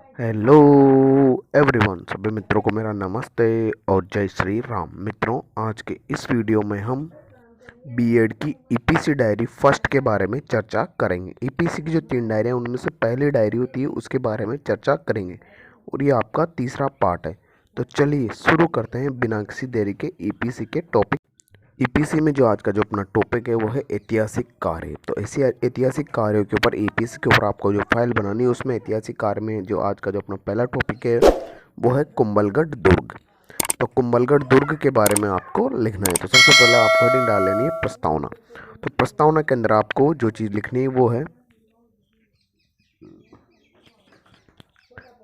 Hello everyone, सभी मित्रों को मेरा नमस्ते और जय श्री राम। मित्रों, आज के इस वीडियो में हम बीएड की ईपीसी डायरी फर्स्ट के बारे में चर्चा करेंगे। ईपीसी की जो 3 डायरियाँ उनमें से पहली डायरी होती है उसके बारे में चर्चा करेंगे और ये आपका तीसरा पार्ट है। तो चलिए शुरू करते हैं बिना किसी देरी के ईपीसी के टॉपिक। ईपीसी में जो आज का जो अपना टॉपिक है वो है ऐतिहासिक कार्य। तो ऐसे ऐतिहासिक कार्यों के ऊपर ईपीसी के ऊपर आपको जो फाइल बनानी है उसमें ऐतिहासिक कार्य में जो आज का जो अपना पहला टॉपिक है वो है कुंभलगढ़ दुर्ग। तो कुंभलगढ़ दुर्ग के बारे में आपको लिखना है। तो सबसे पहले आपको हेडिंग डाल लेनी है प्रस्तावना। तो प्रस्तावना के अंदर आपको जो चीज़ लिखनी है वो है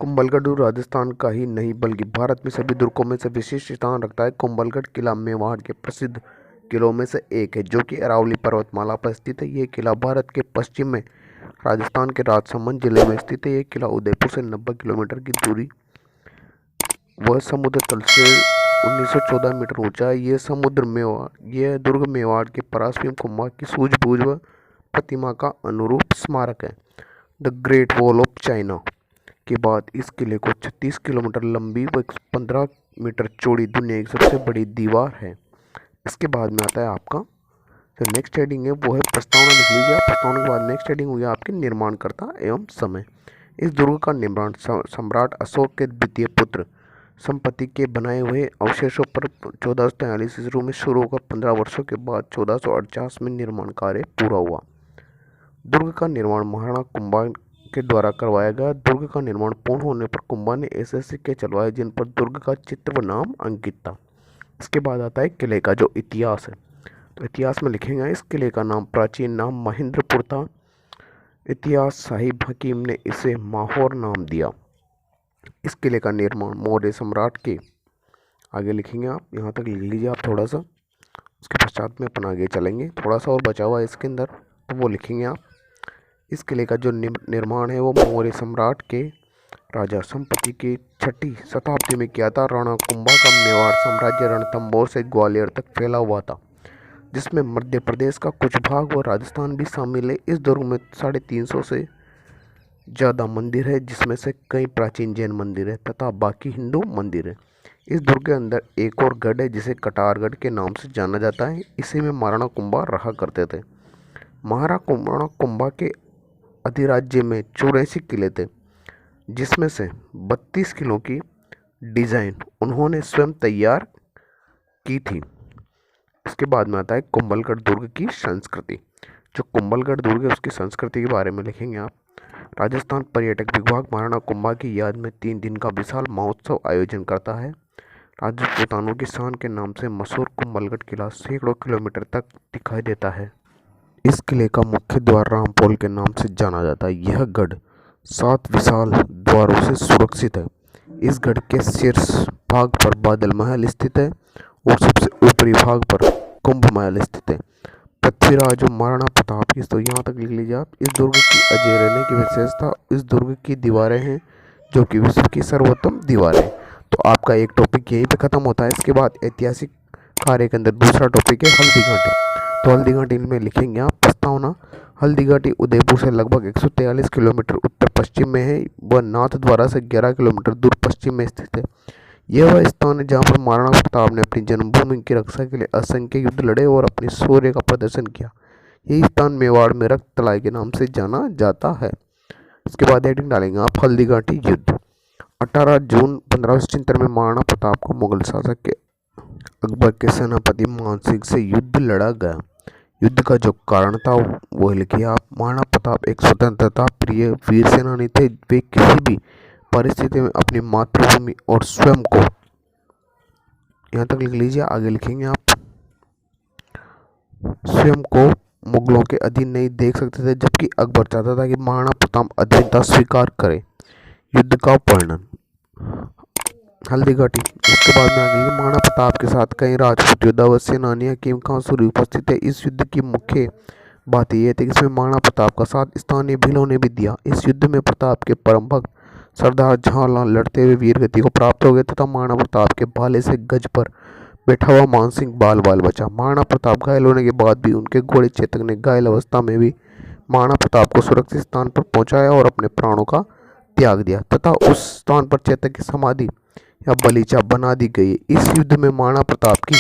कुंभलगढ़ दुर्ग राजस्थान का ही नहीं बल्कि भारत में सभी दुर्गों में से विशेष स्थान रखता है। कुंभलगढ़ किला मेवाड़ के प्रसिद्ध किलों में से एक है जो कि अरावली पर्वतमाला पर स्थित है। ये किला भारत के पश्चिम में राजस्थान के राजसमंद जिले में स्थित है। ये किला उदयपुर से 90 किलोमीटर की दूरी वह समुद्र तल से 1914 मीटर ऊंचा है। ये दुर्ग मेवाड़ के परास्पीम कुंभा की सूझबूझ व प्रतिमा का अनुरूप स्मारक है। The great wall of China के बाद इस किले को 36 किलोमीटर लंबी व 15 मीटर चौड़ी दुनिया की सबसे बड़ी दीवार है। इसके बाद में आता है आपका जो नेक्स्ट हेडिंग है वो है प्रस्तावना। लिख लीजिए आप। प्रस्तावना के बाद नेक्स्ट हेडिंग हुई आपकी निर्माणकर्ता एवं समय। इस दुर्ग का निर्माण सम्राट अशोक के द्वितीय पुत्र संपत्ति के बनाए हुए अवशेषों पर 1443 ईस्वी में शुरू होकर 15 वर्षों के बाद 1448 में निर्माण कार्य पूरा हुआ। दुर्ग का निर्माण महाराणा कुंभा के द्वारा करवाया गया। दुर्ग का निर्माण पूर्ण होने पर कुंभा ने ऐसे सिक्के चलवाए जिन पर दुर्ग का चित्र व नाम अंकित था। इसके बाद आता है किले का जो इतिहास है। तो इतिहास में लिखेंगे इस किले का नाम प्राचीन नाम महेंद्रपुर था। इतिहास साहिब हकीम ने इसे माहौर नाम दिया। इस किले का निर्माण मौर्य सम्राट के आगे लिखेंगे आप। यहाँ तक लिख लीजिए आप थोड़ा सा। उसके पश्चात में अपन आगे चलेंगे। थोड़ा सा और बचा हुआ है इसके अंदर तो वो लिखेंगे आप। इस किले का जो निर्माण है वो मौर्य सम्राट के राजा संपत्ति की 6वीं शताब्दी में किया था। राणा कुंभा का मेवाड़ साम्राज्य रणथंभौर से ग्वालियर तक फैला हुआ था, जिसमें मध्य प्रदेश का कुछ भाग व राजस्थान भी शामिल है। इस दुर्ग में 350 से ज़्यादा मंदिर है, जिसमें से कई प्राचीन जैन मंदिर है तथा बाकी हिंदू मंदिर है। इस दुर्ग के अंदर एक और गढ़ है जिसे कटारगढ़ के नाम से जाना जाता है। इसी में महाराणा कुंभा रहा करते थे। महाराणा कुंभा के अधिराज्य में 84 किले थे, जिसमें से 32 किलों की डिज़ाइन उन्होंने स्वयं तैयार की थी। इसके बाद में आता है कुंभलगढ़ दुर्ग की संस्कृति। जो कुंभलगढ़ दुर्ग है उसकी संस्कृति के बारे में लिखेंगे आप। राजस्थान पर्यटक विभाग महाराणा कुंभा की याद में 3 दिन का विशाल महोत्सव आयोजन करता है। राजपूतानों की शान के नाम से मशहूर कुंभलगढ़ किला सैकड़ों किलोमीटर तक दिखाई देता है। इस किले का मुख्य द्वार रामपोल के नाम से जाना जाता है। यह गढ़ 7 विशाल द्वारों से सुरक्षित है। इस गढ़ के शीर्ष भाग पर बादल महल स्थित है और सबसे ऊपरी भाग पर कुंभ महल स्थित है। पृथ्वीराज और महाराणा प्रताप की, तो यहाँ तक लिख लीजिए आप। इस दुर्ग की अजय रहने की विशेषता इस दुर्ग की दीवारें हैं जो कि विश्व की सर्वोत्तम दीवारें। तो आपका एक टॉपिक यहीं पे ख़त्म होता है। इसके बाद ऐतिहासिक कार्य के अंदर दूसरा टॉपिक है हल्दी घाटी। तो हल्दी घाटी में लिखेंगे आप प्रस्तावना। हल्दी घाटी उदयपुर से लगभग 143 किलोमीटर उत्तर पश्चिम में है व नाथद्वारा से 11 किलोमीटर दूर पश्चिम में स्थित है। यह वह स्थान है जहाँ पर महाराणा प्रताप ने अपनी जन्मभूमि की रक्षा के लिए असंख्य युद्ध लड़े और अपने शौर्य का प्रदर्शन किया। यही स्थान मेवाड़ में रक्त तलाई के नाम से जाना जाता है। इसके बाद हेडिंग डालेंगे आप हल्दी घाटी युद्ध। 18 जून 1573 में महाराणा प्रताप को मुगल शासक के अकबर के सेनापति मान सिंह से युद्ध लड़ा गया। युद्ध का जो कारण था वो लिखिए आप। महाराणा प्रताप एक स्वतंत्रता प्रिय वीर सेनानी थे। वे किसी भी परिस्थिति में अपनी मातृभूमि और स्वयं को, यहाँ तक लिख लीजिए, आगे लिखेंगे आप, स्वयं को मुगलों के अधीन नहीं देख सकते थे, जबकि अकबर चाहता था कि महाराणा प्रताप अधीनता स्वीकार करे। युद्ध का वर्णन हल्दी घाटी। इसके बाद में आगे महाराणा प्रताप के साथ कई राजपूत योद्धा व सेनानियां कीम खासूरी उपस्थित है। इस युद्ध की मुख्य बात यह थी कि इसमें महाराणा प्रताप का साथ स्थानीय भीलों ने भी दिया। इस युद्ध में प्रताप के परम भक्त सरदार झालान लड़ते हुए वीरगति को प्राप्त हो गए तथा महाराणा प्रताप के भाले से गज पर बैठा हुआ मान सिंह बाल बाल बचा। महाराणा प्रताप घायल होने के बाद भी उनके घोड़े चेतक ने घायल अवस्था में भी महाराणा प्रताप को सुरक्षित स्थान पर पहुंचाया और अपने प्राणों का त्याग दिया तथा उस स्थान पर चैतक की समाधि या बलीचा बना दी गई। इस युद्ध में महाराणा प्रताप की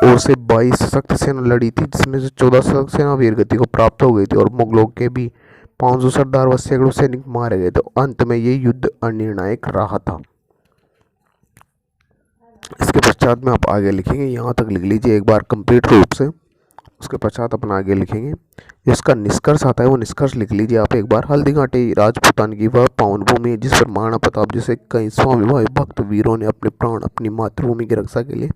ओर से 22 सशक्त सेना लड़ी थी, जिसमें से 14 सशक्त सेना वीरगति को प्राप्त हो गई थी और मुगलों के भी 500 सरदार व सैकड़ों सैनिक मारे गए थे। अंत में ये युद्ध अनिर्णायक रहा था। इसके पश्चात में आप आगे लिखेंगे, यहाँ तक लिख लीजिए एक बार कंप्लीट रूप से। उसके पश्चात अपन आगे लिखेंगे, इसका निष्कर्ष आता है वो निष्कर्ष लिख लीजिए आप एक बार। हल्दीघाटी राजपूतान की वह पावन भूमि है जिस पर महाराणा प्रताप जैसे कई स्वाभिमानी भक्त वीरों ने अपने प्राण अपनी मातृभूमि की रक्षा के लिए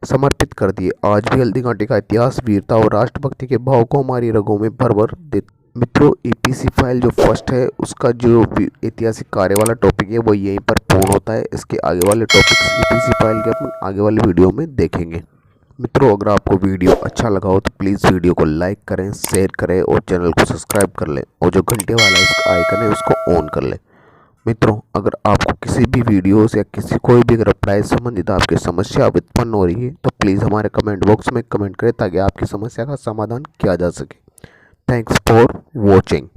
समर्पित कर दिए। आज भी हल्दीघाटी का इतिहास वीरता और राष्ट्रभक्ति के भाव को हमारी रगों में भर भर देता। मित्रों, ईपीसी फाइल जो फर्स्ट है उसका जो ऐतिहासिक कार्य वाला टॉपिक है वो यहीं पर पूर्ण होता है। इसके आगे वाले टॉपिक्स ईपीसी फाइल के अपन आगे वाले वीडियो में देखेंगे। मित्रों, अगर आपको वीडियो अच्छा लगा हो तो प्लीज़ वीडियो को लाइक करें, शेयर करें और चैनल को सब्सक्राइब कर लें और जो घंटे वाला आइकन है उसको ऑन कर लें। मित्रों, अगर आपको किसी भी वीडियो से या किसी कोई भी अगर पढ़ाई संबंधित आपकी समस्या उत्पन्न हो रही है तो प्लीज़ हमारे कमेंट बॉक्स में कमेंट करें ताकि आपकी समस्या का समाधान किया जा सके। Thanks for watching.